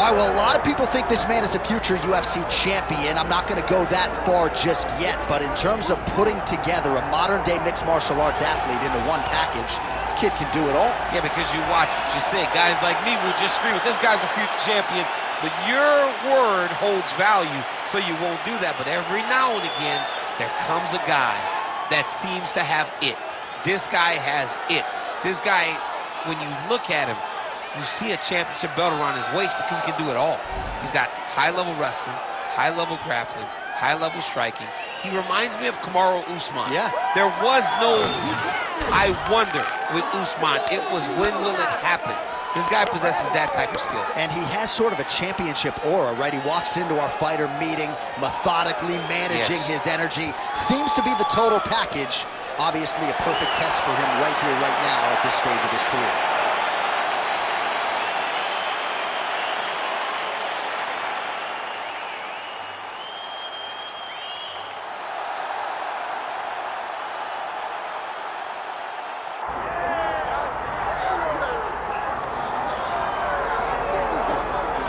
All right, well, a lot of people think this man is a future UFC champion. I'm not going to go that far just yet, but in terms of putting together a modern-day mixed martial arts athlete into one package, this kid can do it all. Yeah, because you watch what you say. Guys like me will just agree with this guy's a future champion, but your word holds value, so you won't do that. But every now and again, there comes a guy that seems to have it. This guy has it. This guy, when you look at him, you see a championship belt around his waist because he can do it all. He's got high-level wrestling, high-level grappling, high-level striking. He reminds me of Kamaru Usman. Yeah. There was no I wonder with Usman. It was when will it happen? This guy possesses that type of skill. And he has sort of a championship aura, right? He walks into our fighter meeting, methodically managing his energy. Seems to be the total package. Obviously a perfect test for him right here, right now at this stage of his career.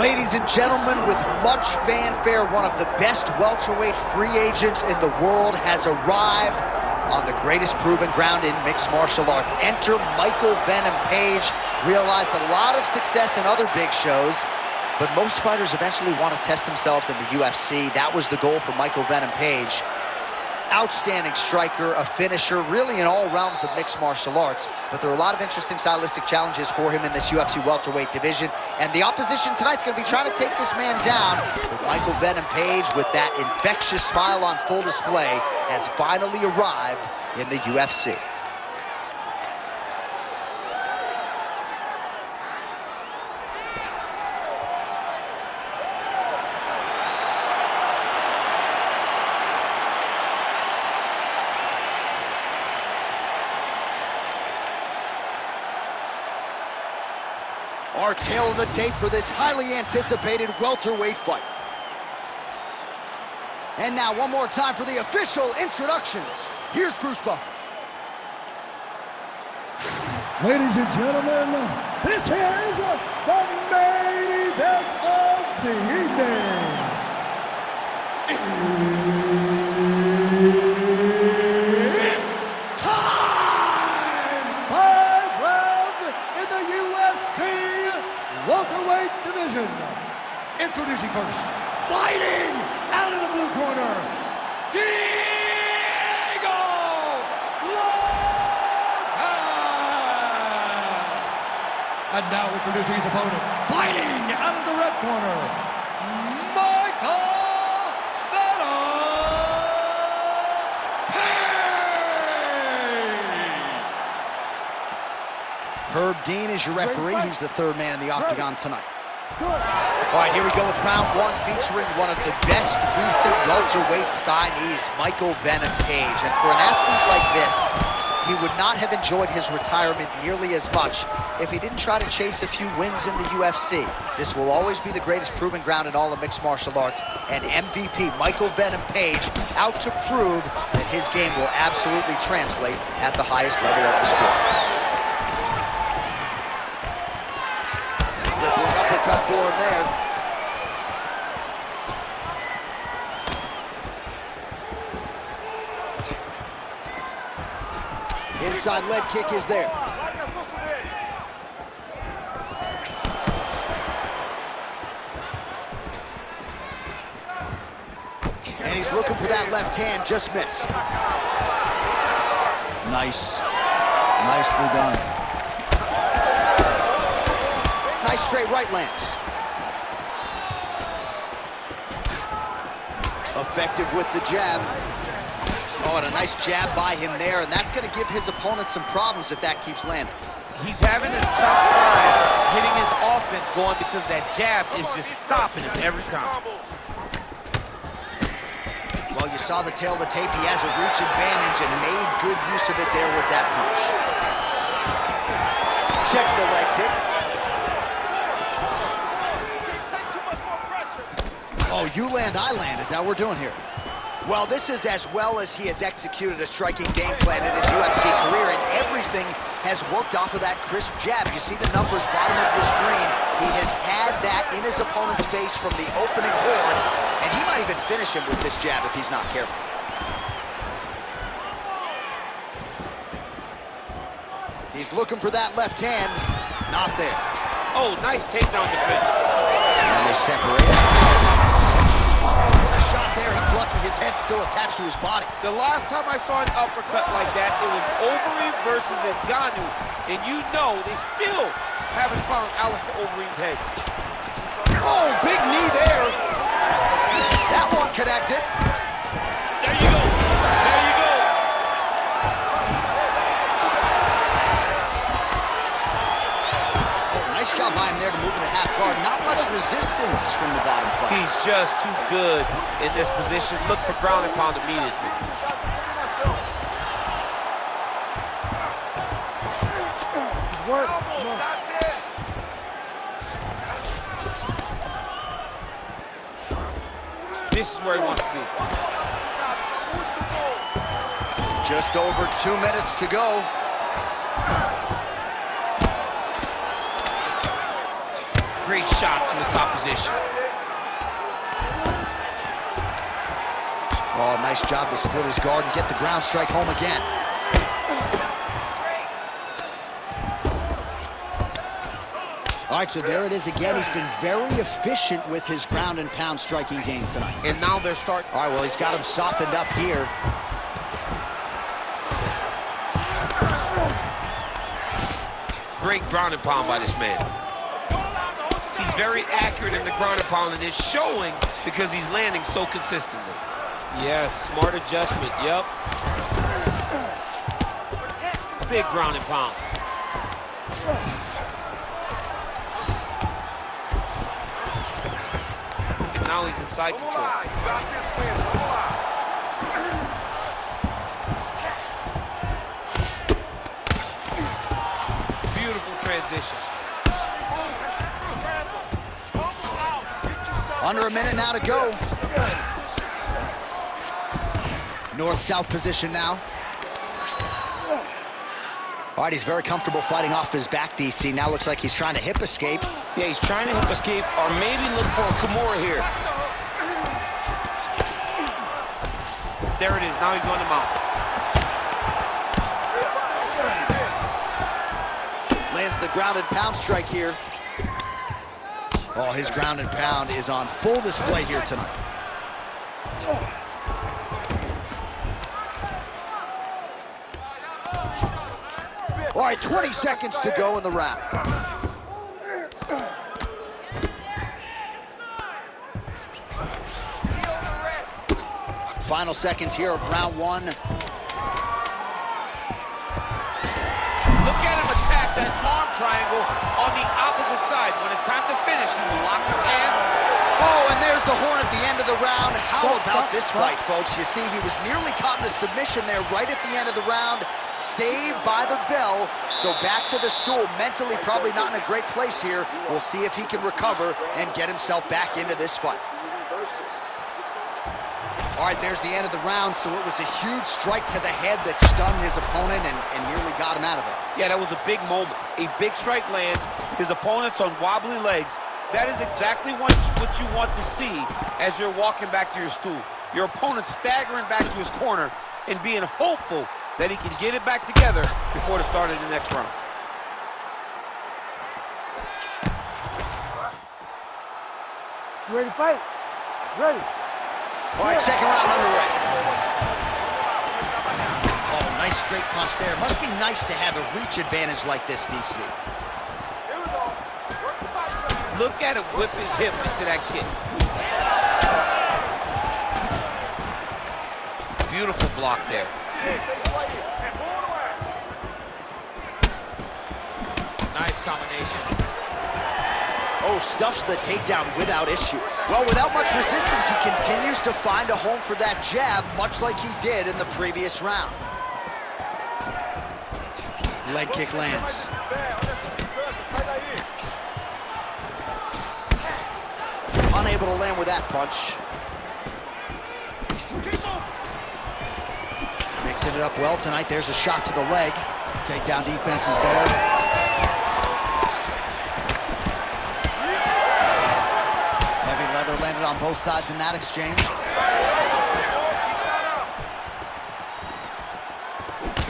Ladies and gentlemen, with much fanfare, one of the best welterweight free agents in the world has arrived on the greatest proven ground in mixed martial arts. Enter Michael Venom Page. Realized a lot of success in other big shows, but most fighters eventually want to test themselves in the UFC. That was the goal for Michael Venom Page. Outstanding striker, a finisher, really in all realms of mixed martial arts. But there are a lot of interesting stylistic challenges for him in this UFC welterweight division. And the opposition tonight's going to be trying to take this man down. But Michael Venom Page, with that infectious smile on full display, has finally arrived in the UFC. Our tail of the tape for this highly anticipated welterweight fight. And now one more time for the official introductions. Here's Bruce Buffer. Ladies and gentlemen, this is the main event of the evening. It's time! 5 rounds in the UFC welterweight division. Introducing first, fighting out of the blue corner, Diego Lopes! And now introducing his opponent, fighting out of the red corner, Michael Venom Page! Herb Dean is your referee. He's the third man in the octagon tonight. All right, here we go with round one, featuring one of the best recent welterweight signees, Michael Venom Page. And for an athlete like this, he would not have enjoyed his retirement nearly as much if he didn't try to chase a few wins in the UFC. This will always be the greatest proven ground in all of mixed martial arts, and MVP Michael Venom Page out to prove that his game will absolutely translate at the highest level of the sport. Uppercut for him there. Inside leg kick is there. And he's looking for that left hand, just missed. Nicely done. Nice straight right lands. Effective with the jab. Oh, and a nice jab by him there, and that's going to give his opponent some problems if that keeps landing. He's having a tough time hitting his offense going because that jab is just stopping him every time. Well, you saw the tail of the tape. He has a reach advantage and made good use of it there with that punch. Checks the leg kick. Oh, you land, I land. Is that what we're doing here? Well, this is as well as he has executed a striking game plan in his UFC career, and everything has worked off of that crisp jab. You see the numbers bottom of your screen. He has had that in his opponent's face from the opening horn, and he might even finish him with this jab if he's not careful. He's looking for that left hand. Not there. Oh, nice takedown defense. And they separate. What a shot there. He's lucky his head's still attached to his body. The last time I saw an uppercut like that, it was Overeem versus Ngannou. And you know they still haven't found Alistair Overeem's head. Oh, big knee there. That one connected. There you go. There you go. Nice job by him there to move into half guard. Not much resistance from the bottom fighter. He's just too good in this position. Look for ground and pound immediately. This is where he wants to be. Just over 2 minutes to go. Great shot to the top position. Oh, nice job to split his guard and get the ground strike home again. All right, so there it is again. He's been very efficient with his ground and pound striking game tonight. And now they're starting. All right, well, he's got him softened up here. Great ground and pound by this man. He's very accurate in the ground and pound, and it's showing because he's landing so consistently. Yes, smart adjustment, yep. Big ground and pound. And now he's inside control. Beautiful transition. Under a minute now to go. North-south position now. All right, he's very comfortable fighting off his back, DC. Now looks like he's trying to hip escape. Yeah, he's trying to hip escape or maybe look for a Kimura here. There it is. Now he's going to mount. Lands the ground and pound strike here. Oh, his ground and pound is on full display here tonight. All right, 20 seconds to go in the round. Final seconds here of round one. Look at him attack that arm triangle on the opposite side. When it's time to finish, he will lock his hands. Oh, and there's the horn at the end of the round. How about this fight, folks? You see, he was nearly caught in a submission there right at the end of the round. Saved by the bell. So back to the stool. Mentally probably not in a great place here. We'll see if he can recover and get himself back into this fight. All right, there's the end of the round. So it was a huge strike to the head that stunned his opponent and nearly got him out of it. Yeah, that was a big moment. A big strike lands. His opponent's on wobbly legs. That is exactly what you want to see as you're walking back to your stool. Your opponent staggering back to his corner and being hopeful that he can get it back together before the start of the next round. You ready to fight? Ready. All right, second round underway. Oh, nice straight punch there. Must be nice to have a reach advantage like this, DC. Look at him whip his hips to that kick. Beautiful block there. Nice combination. Oh, stuffs the takedown without issue. Well, without much resistance, he continues to find a home for that jab, much like he did in the previous round. Leg kick lands. Unable to land with that punch. mixing it up well tonight. There's a shot to the leg. Takedown defense is there. Heavy leather landed on both sides in that exchange.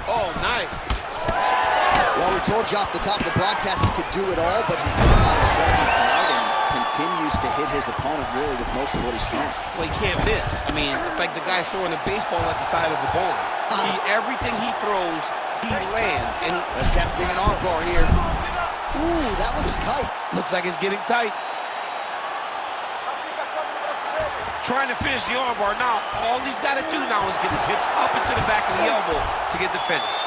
Oh, nice. Well, we told you off the top of the broadcast he could do it all, but he's learning how to striking tonight and continues to hit his opponent really with most of what he's throwing. Well, he can't miss. I mean, it's like the guy's throwing a baseball at the side of the ball. Everything he throws, he lands. And attempting an armbar here. Ooh, that looks tight. Looks like it's getting tight. Trying to finish the armbar. Now, all he's got to do now is get his hips up into the back of the elbow to get the finish.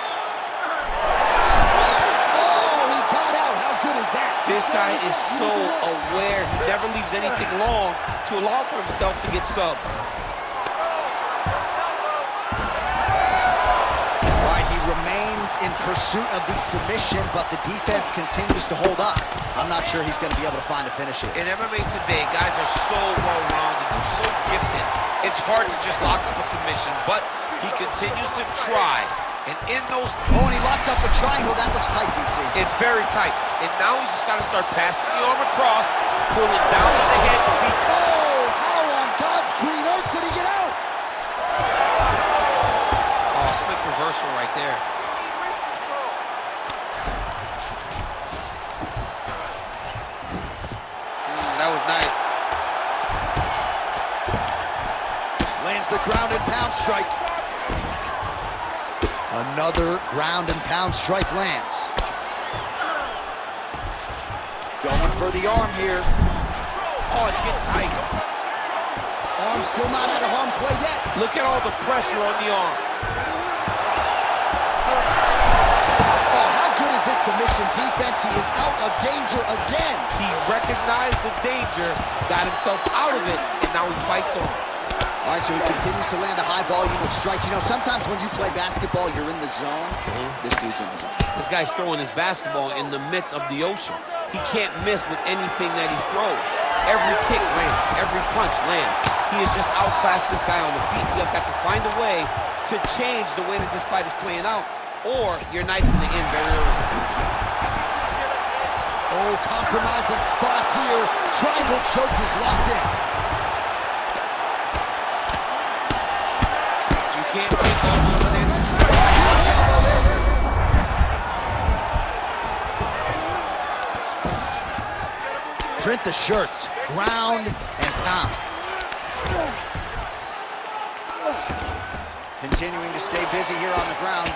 This guy is so aware. He never leaves anything long to allow for himself to get subbed. All right, he remains in pursuit of the submission, but the defense continues to hold up. I'm not sure he's going to be able to find a finish here. In MMA today, guys are so well-rounded. They're so gifted. It's hard to just lock up a submission, but he continues to try. And in those... Oh, and he locks up a triangle. That looks tight, DC. It's very tight. And now he's just got to start passing the arm across, pulling down with the head and feet. Oh, how on God's green earth did he get out? Oh, slick reversal right there. That was nice. Lands the ground and pound strike. Another ground and pound strike lands. Going for the arm here. Oh, it's getting tight. Arm still not out of harm's way yet. Look at all the pressure on the arm. Oh, how good is this submission defense? He is out of danger again. He recognized the danger, got himself out of it, and now he fights on. All right, so he continues to land a high volume of strikes. You know, sometimes when you play basketball, you're in the zone. This dude's in the zone. This guy's throwing his basketball in the midst of the ocean. He can't miss with anything that he throws. Every kick lands, every punch lands. He has just outclassed this guy on the feet. You've got to find a way to change the way that this fight is playing out, or your night's going to end very early. Oh, compromising spot here. Triangle choke is locked in. Can't take almost an answer strike. Print the shirts, ground and pound. Continuing to stay busy here on the ground.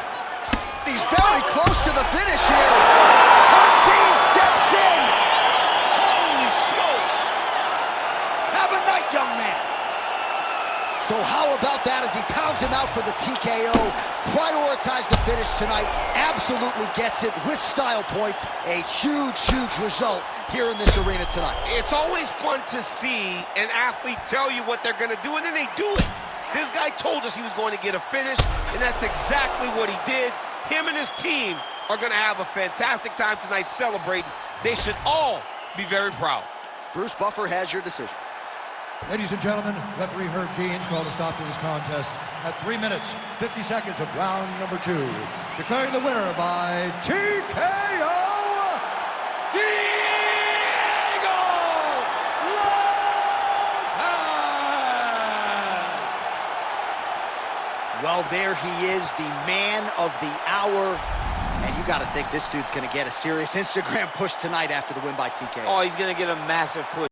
He's very close to the finish here. 13 steps in. Holy smokes. Have a night, young man. So how about that as he pounds him out for the TKO? Prioritized the finish tonight. Absolutely gets it with style points. A huge, huge result here in this arena tonight. It's always fun to see an athlete tell you what they're going to do, and then they do it. This guy told us he was going to get a finish, and that's exactly what he did. Him and his team are going to have a fantastic time tonight celebrating. They should all be very proud. Bruce Buffer has your decision. Ladies and gentlemen, referee Herb Deans called a stop to this contest at 3 minutes, 50 seconds of round number 2. Declaring the winner by TKO, Diego Lopes! Well, there he is, the man of the hour. And you got to think this dude's going to get a serious Instagram push tonight after the win by TKO. Oh, he's going to get a massive push.